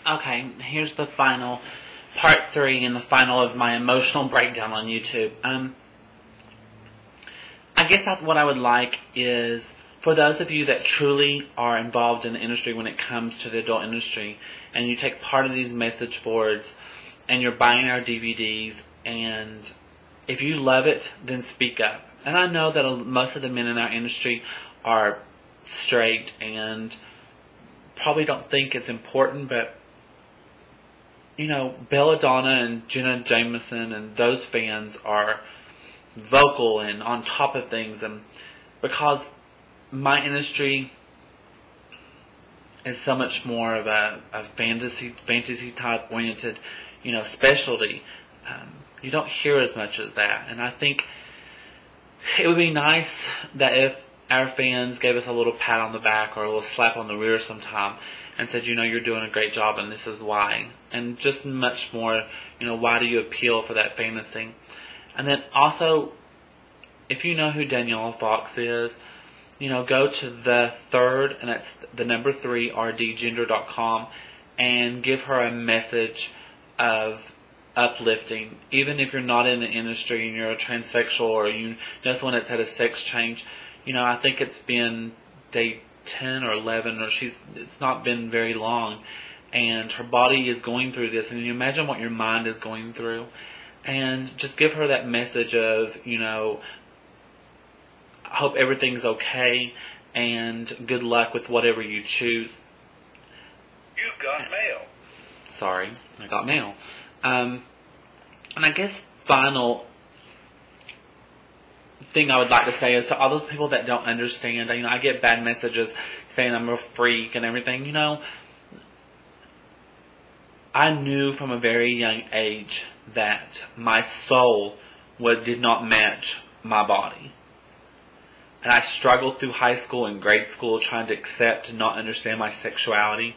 Okay, here's the final, part 3 and the final of my emotional breakdown on YouTube. I guess what I would like is, for those of you that truly are involved in the industry when it comes to the adult industry, and you take part of these message boards, and you're buying our DVDs, and if you love it, then speak up. And I know that most of the men in our industry are straight and probably don't think it's important, but you know, Belladonna and Jenna Jameson and those fans are vocal and on top of things, and because my industry is so much more of a fantasy type oriented, you know, specialty. You don't hear as much as that, and I think it would be nice that if our fans gave us a little pat on the back or a little slap on the rear sometime and said, you know, you're doing a great job and this is why. And just much more, you know, why do you appeal for that fantasy? And then also, if you know who Danielle Fox is, you know, go to the third, and that's the number 3, rdgender.com, and give her a message of uplifting. Even if you're not in the industry and you're a transsexual or you know someone that's had a sex change, you know, I think it's been day 10 or 11, or it's not been very long, and her body is going through this, and you imagine what your mind is going through, and just give her that message of, you know, I hope everything's okay, and good luck with whatever you choose. You've got mail. Sorry, I got mail. And I guess final thing I would like to say is to all those people that don't understand, you know, I get bad messages saying I'm a freak and everything, you know. I knew from a very young age that my soul did not match my body. And I struggled through high school and grade school trying to accept and not understand my sexuality.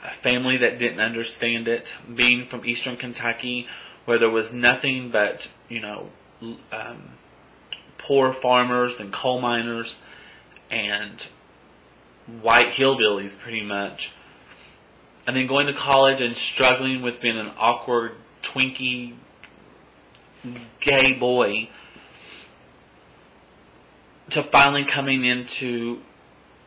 A family that didn't understand it. Being from Eastern Kentucky, where there was nothing but, you know, poor farmers and coal miners and white hillbillies, pretty much. And then going to college and struggling with being an awkward, twinky, gay boy, to finally coming into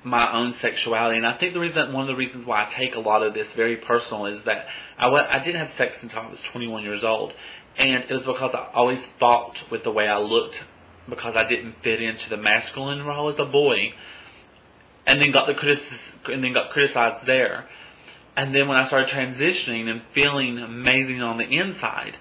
my own sexuality. And I think one of the reasons why I take a lot of this very personal is that I didn't have sex until I was 21 years old. And it was because I always fought with the way I looked, because I didn't fit into the masculine role as a boy, and then got criticized there. And then when I started transitioning and feeling amazing on the inside,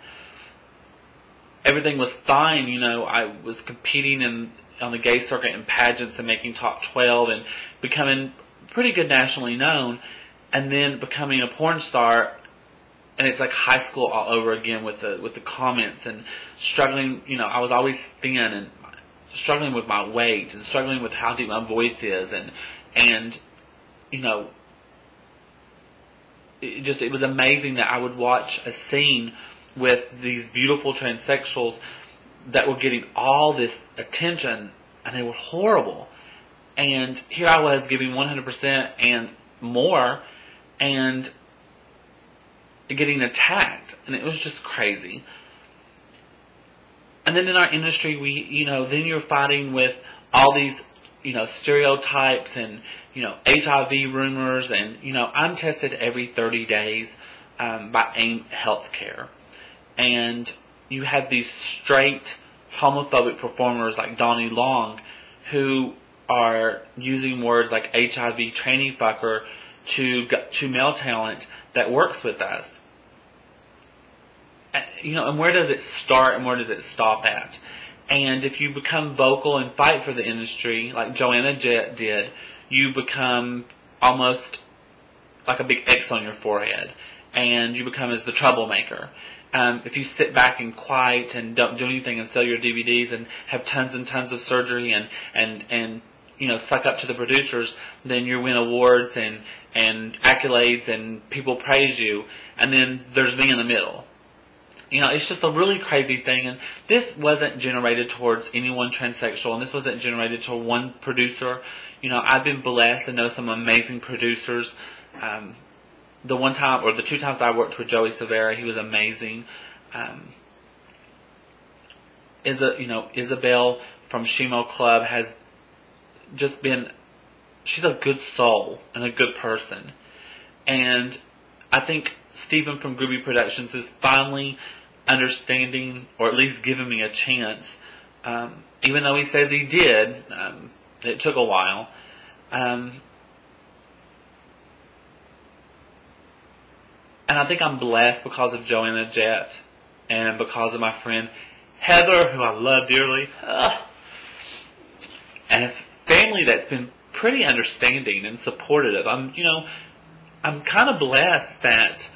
everything was fine. You know, I was competing on the gay circuit in pageants and making top 12 and becoming pretty good nationally known, and then becoming a porn star, and it's like high school all over again with the comments and struggling. You know, I was always thin and struggling with my weight and struggling with how deep my voice is, and you know, it was amazing that I would watch a scene with these beautiful transsexuals that were getting all this attention, and they were horrible. And here I was giving 100% and more, and getting attacked, and it was just crazy. And then in our industry, then you're fighting with all these, you know, stereotypes and, you know, HIV rumors, and, you know, I'm tested every 30 days by AIM Healthcare. And you have these straight homophobic performers like Donnie Long who are using words like HIV tranny fucker to male talent that works with us. You know, and where does it start and where does it stop at? And if you become vocal and fight for the industry, like Joanna Jett did, you become almost like a big X on your forehead, and you become as the troublemaker. If you sit back and quiet and don't do anything and sell your DVDs and have tons and tons of surgery and you know, suck up to the producers, then you win awards and accolades and people praise you, and then there's me in the middle. You know, it's just a really crazy thing, and this wasn't generated towards anyone transsexual, and this wasn't generated to one producer. You know, I've been blessed to know some amazing producers the one time, or the 2 times I worked with Joey Severa, he was amazing. Isabel from Shemo Club has just been, she's a good soul and a good person. And I think Stephen from Groovy Productions is finally understanding, or at least giving me a chance. Even though he says he did, it took a while. And I think I'm blessed because of Joanna Jett and because of my friend Heather, who I love dearly. And a family that's been pretty understanding and supportive. I'm kind of blessed that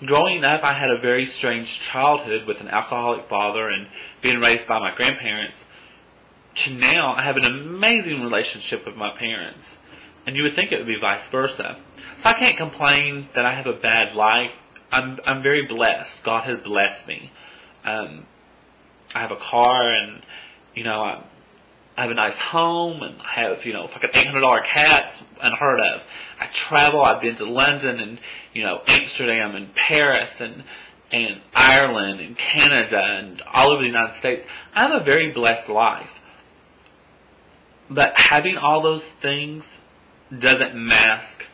growing up I had a very strange childhood with an alcoholic father and being raised by my grandparents, to now I have an amazing relationship with my parents. And you would think it would be vice versa. So I can't complain that I have a bad life. I'm very blessed. God has blessed me. I have a car, and I have a nice home, and I have fucking $800 cat unheard of. I travel. I've been to London and Amsterdam and Paris and Ireland and Canada and all over the United States. I have a very blessed life. But having all those things doesn't mask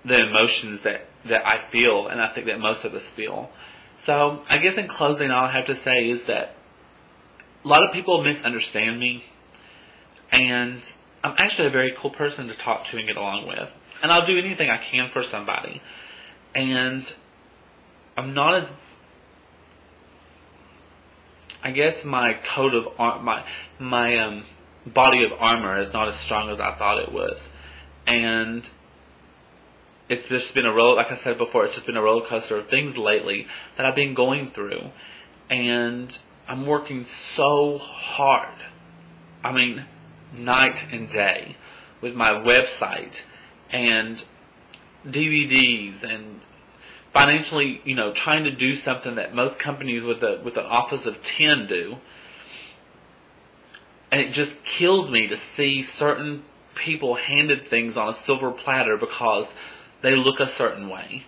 the emotions that I feel, and I think that most of us feel. So I guess in closing, all I have to say is that a lot of people misunderstand me, and I'm actually a very cool person to talk to and get along with. And I'll do anything I can for somebody. And I'm not as, I guess my coat of my body of armor is not as strong as I thought it was. And it's just been like I said before, it's just been a roller coaster of things lately that I've been going through. And I'm working so hard. I mean, night and day with my website and DVDs and financially, trying to do something that most companies with an office of 10 do. And it just kills me to see certain people handed things on a silver platter because they look a certain way.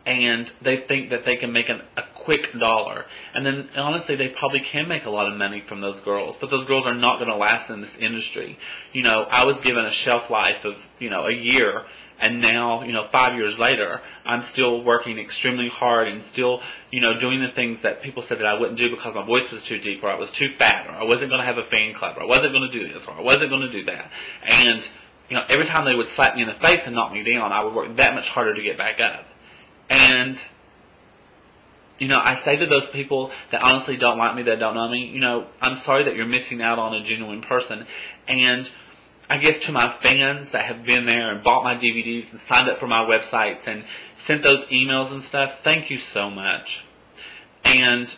And they think that they can make a quick dollar. And then, honestly, they probably can make a lot of money from those girls. But those girls are not going to last in this industry. I was given a shelf life of, a year. And now, 5 years later, I'm still working extremely hard and still, doing the things that people said that I wouldn't do because my voice was too deep, or I was too fat, or I wasn't going to have a fan club, or I wasn't going to do this, or I wasn't going to do that. And, every time they would slap me in the face and knock me down, I would work that much harder to get back up. And, I say to those people that honestly don't like me, that don't know me, I'm sorry that you're missing out on a genuine person. And I guess to my fans that have been there and bought my DVDs and signed up for my websites and sent those emails and stuff, thank you so much. And,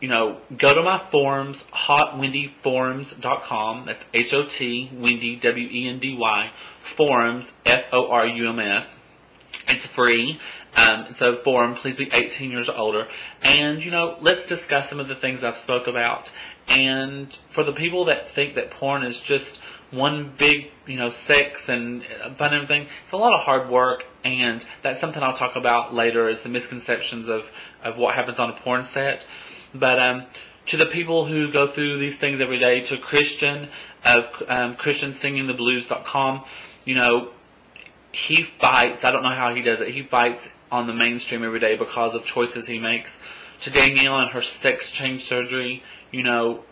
go to my forums, hotwendyforums.com. That's H-O-T, Wendy, W-E-N-D-Y, forums, F-O-R-U-M-S. It's free. So forum, please be 18 years or older. And, let's discuss some of the things I've spoke about. And for the people that think that porn is just one big, sex and fun and everything, it's a lot of hard work. And that's something I'll talk about later, is the misconceptions of what happens on a porn set. But to the people who go through these things every day, to Christian of ChristianSingingTheBlues.com, he fights. I don't know how he does it. He fights on the mainstream every day because of choices he makes. To Danielle and her sex change surgery, God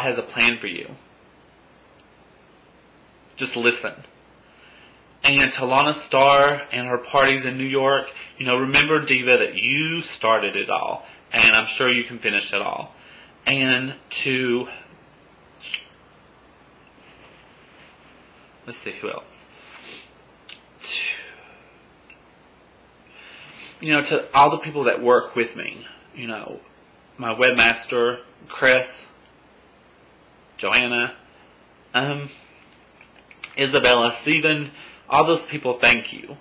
has a plan for you. Just listen. And to Lana Starr and her parties in New York, remember, Diva, that you started it all. And I'm sure you can finish it all. And to, let's see, who else? To all the people that work with me, my webmaster, Chris, Joanna, Isabella, Stephen, all those people, thank you.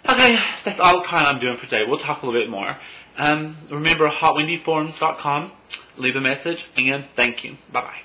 Okay, that's all the kind I'm doing for today. We'll talk a little bit more. Remember, hotwendyforums.com. Leave a message, and thank you. Bye-bye.